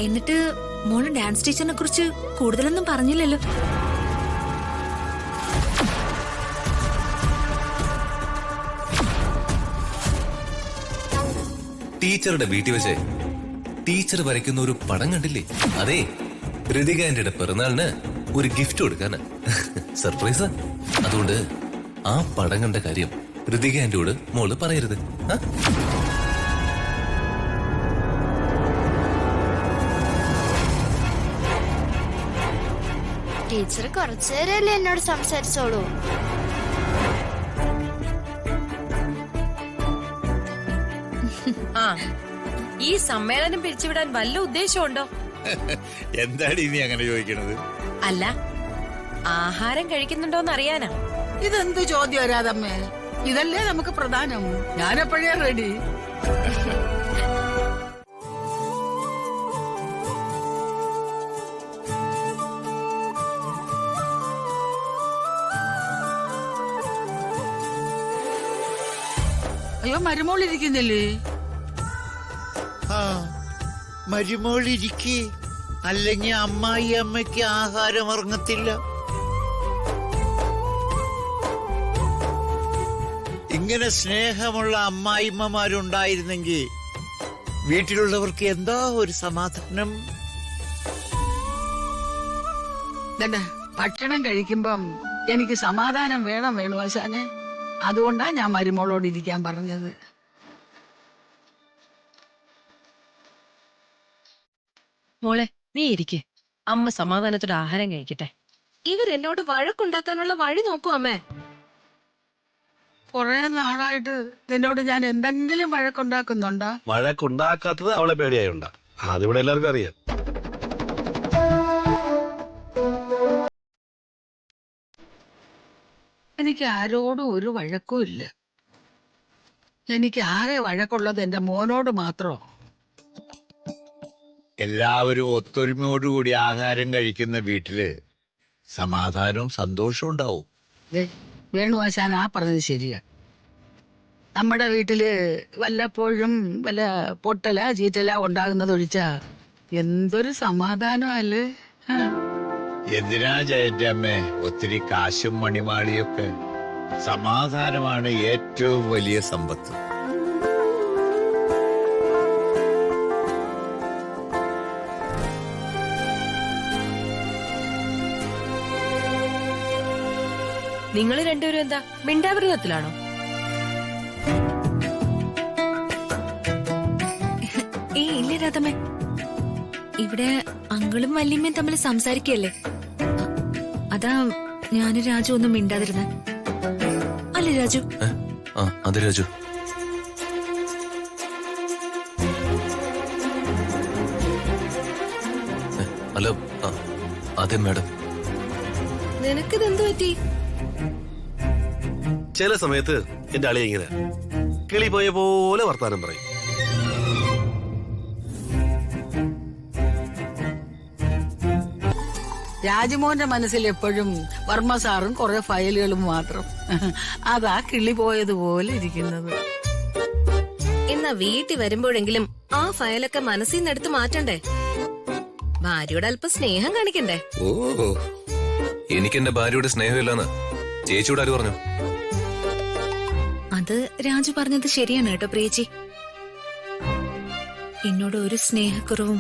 എന്നിട്ട് മോള് ഡാൻസ് ടീച്ചറിനെ കുറിച്ച് കൂടുതലൊന്നും പറഞ്ഞില്ലല്ലോ. ടീച്ചറുടെ വീട്ടിൽ വെച്ച് ടീച്ചർ വരയ്ക്കുന്ന ഒരു പടം കണ്ടില്ലേ? അതെ, ഋതിക ആന്റിയുടെ പിറന്നാളിന് ഒരു ഗിഫ്റ്റ് കൊടുക്കാന്. സർപ്രൈസ്. അതുകൊണ്ട് ആ പടം കണ്ട കാര്യം ഋതിക ആന്റിയോട് മോള് പറയരുത്. ടീച്ചർ കുറച്ചുനേരല്ലേ എന്നോട് സംസാരിച്ചോളൂ. ആ, ഈ സമ്മേളനം പിരിച്ചുവിടാൻ വല്ല ഉദ്ദേശമുണ്ടോ? എന്താണ് ഇനി അങ്ങനെ ചോദിക്കണത്? അല്ല, ആഹാരം കഴിക്കുന്നുണ്ടോന്ന് അറിയാനാ. ഇതെന്ത് ചോദ്യം വരാതമ്മേ? ഇതല്ലേ നമുക്ക് പ്രധാനം. ഞാനെപ്പോഴേ റെഡി. അയ്യോ, മരുമോളിരിക്കുന്നില്ലേ? ആ, മരുമോളിരിക്കേ, അല്ലെങ്കിൽ അമ്മായി അമ്മയ്ക്ക് ആഹാരം ഇറങ്ങത്തില്ല. ഇങ്ങനെ സ്നേഹമുള്ള അമ്മായിമ്മമാരുണ്ടായിരുന്നെങ്കിൽ വീട്ടിലുള്ളവർക്ക് എന്താ ഒരു സമാധാനം. ഭക്ഷണം കഴിക്കുമ്പം എനിക്ക് സമാധാനം വേണം വേണുവാശാനെ. അതുകൊണ്ടാ ഞാൻ മരുമോളോട് ഇരിക്കാൻ പറഞ്ഞത്. മോളെ, നീ ഇരിക്കെ, അമ്മ സമാധാനത്തോടെ ആഹാരം കഴിക്കട്ടെ. ഇവരെന്നോട് വഴക്കുണ്ടാക്കാനുള്ള വഴി നോക്കൂ അമ്മേ. കുറെ നാളായിട്ട് നിന്നോട് ഞാൻ എന്തെങ്കിലും വഴക്കുണ്ടാക്കുന്നുണ്ടോ? വഴക്കുണ്ടാക്കാത്തത് അവളെ പേടിയായുണ്ടാ. അതിവിടെ എല്ലാവർക്കും അറിയാം. എനിക്ക് ആരോടും ഒരു വഴക്കും ഇല്ല. എനിക്ക് ആകെ വഴക്കുള്ളത് എന്റെ മോനോട് മാത്രമോ. എല്ലാവരും ഒത്തൊരുമയോടുകൂടി ആഹാരം കഴിക്കുന്ന വീട്ടില് സമാധാനവും സന്തോഷവും ഉണ്ടാവും. വേണുവാശാൻ ആ പറഞ്ഞത് ശരിയാ. നമ്മുടെ വീട്ടില് വല്ലപ്പോഴും വല്ല പൊട്ടല ചീറ്റല ഉണ്ടാകുന്നത് ഒഴിച്ചാ എന്തൊരു സമാധാനമല്ലേ. എന്തിനാ ജയന്റെ അമ്മേ ഒത്തിരി കാശും മണിമാളിയൊക്കെ? സമാധാനമാണ് ഏറ്റവും വലിയ സമ്പത്ത്. നിങ്ങൾ രണ്ടുപേരും എന്താ മിണ്ടാവൃതത്തിലാണോ? ഇല്ല രാധമ്മേ, ഇവിടെ അങ്കിളും വല്യമ്മയും തമ്മിൽ സംസാരിക്കല്ലേ. അതാ ഞാനും രാജു ഒന്നും മിണ്ടാതിരുന്ന. അല്ലേ രാജു? അതെ രാജു. അല്ല, അതെ മാഡം. നിനക്കിതെന്തു പറ്റി? ചില സമയത്ത് എന്റെ അളി ഇങ്ങനെ കിളി പോയ പോലെ വർത്താനം പറയും. രാജമോന്റെ മനസ്സിൽ എപ്പോഴും വർമ്മ സാറും കുറെ ഫയലുകളും മാത്രം. അതാ കിളി പോയതുപോലെ ഇരിക്കുന്നത്. എന്നാ വീട്ടിൽ വരുമ്പോഴെങ്കിലും ആ ഫയലൊക്കെ മനസ്സിൽ നിന്ന് എടുത്ത് മാറ്റണ്ടേ? ഭാര്യയോട് അല്പം സ്നേഹം കാണിക്കണ്ടേ? ഓ, എനിക്ക് എന്റെ ഭാര്യയുടെ സ്നേഹമില്ലെന്ന് ചേച്ചിയോട് ആര് പറഞ്ഞു? അത് രാജു പറഞ്ഞത് ശരിയാണ് കേട്ടോ പ്രിയച്ചി. എന്നോട് ഒരു സ്നേഹക്കുറവും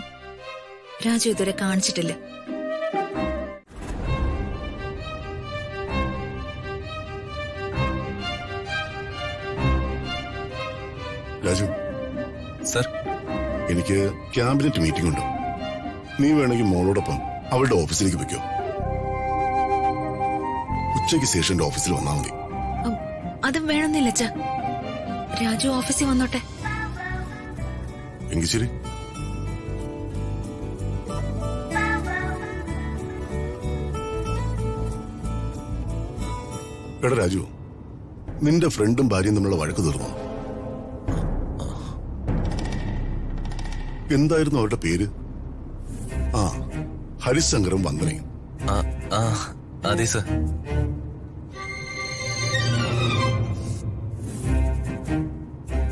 രാജു ഇതുവരെ കാണിച്ചിട്ടില്ല. രാജു സർ, എനിക്ക് ക്യാബിനറ്റ് മീറ്റിംഗ് ഉണ്ട്. നീ വേണമെങ്കിൽ മോളോടൊപ്പം അവളുടെ ഓഫീസിലേക്ക് വെക്കോ. ഉച്ചയ്ക്ക് ശേഷം എന്റെ ഓഫീസിൽ വന്നാൽ മതി. അതും വേണമെന്നില്ല അച്ഛാ. രാജു ഓഫീസിൽ വന്നോട്ടെ. എങ്കിൽ ശരി. എടാ രാജു, നിന്റെ ഫ്രണ്ടും ഭാര്യയും തമ്മിലുള്ള വഴക്ക് തീർന്നോ? എന്തായിരുന്നു അവരുടെ പേര്? ആ, ഹരിശങ്കറും വന്ദനയും. അതെ സർ.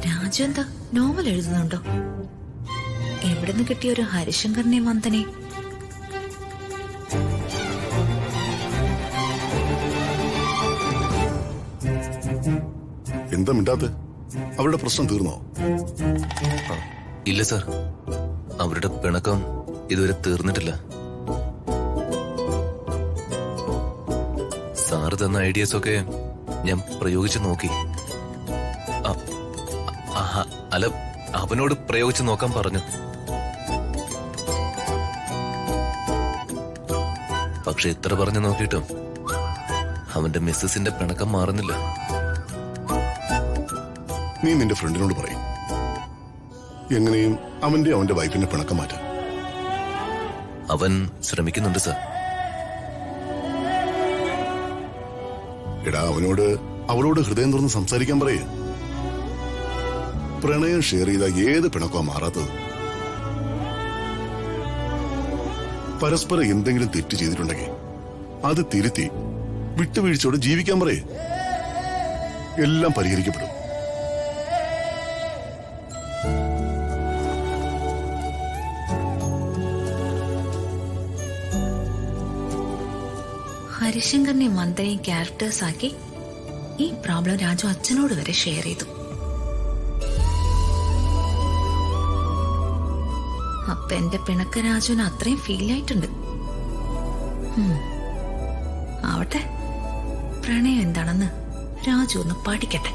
രാജു എന്താ നോവൽ എഴുതുന്നുണ്ടോ? എവിടുന്ന് കിട്ടിയ ഒരു ഹരിശങ്കറിനെ മന്ദനെ? എന്താ മിണ്ടാത്തെ? അവരുടെ പ്രശ്നം തീർന്നോ? ഇല്ല സാർ, അവരുടെ പിണക്കം ഇതുവരെ തീർന്നിട്ടില്ല. സാറ് തന്ന ഐഡിയാസ് ഒക്കെ ഞാൻ പ്രയോഗിച്ചു നോക്കി. അല്ല, അവനോട് പ്രയോഗിച്ചു നോക്കാൻ പറഞ്ഞു. പക്ഷെ ഇത്ര പറഞ്ഞു നോക്കിയിട്ടും അവന്റെ മിസ്സസിന്റെ പിണക്കം മാറുന്നില്ല. നീ നിന്റെ ഫ്രണ്ടിനോട് പറയും എങ്ങനെയും അവന്റെ വൈഫിന്റെ പിണക്കം മാറ്റാൻ. അവൻ ശ്രമിക്കുന്നുണ്ട് സാർ. എടാ, അവളോട് ഹൃദയം തുറന്ന് സംസാരിക്കാൻ പറയേ. പ്രണയം ഷെയർ ചെയ്ത ഏത് പിണക്കമാ മാറാത്തത്? പരസ്പരം എന്തെങ്കിലും തെറ്റ് ചെയ്തിട്ടുണ്ടെങ്കിൽ അത് തിരുത്തി വിട്ടുവീഴ്ചയോടെ ജീവിക്കാൻ പറയേ. എല്ലാം പരിഹരിക്കപ്പെടും. ഹരിശങ്കറിനെ മന്ദനെയും ക്യാരക്ടേഴ്സ് ആക്കി ഈ പ്രോബ്ലം രാജു അച്ഛനോട് വരെ ഷെയർ ചെയ്തു. അപ്പൊ എന്റെ പിണക്ക രാജുവിന് അത്രയും ഫീൽ ആയിട്ടുണ്ട്. ആവട്ടെ, പ്രണയം എന്താണെന്ന് രാജു ഒന്ന് പഠിക്കട്ടെ.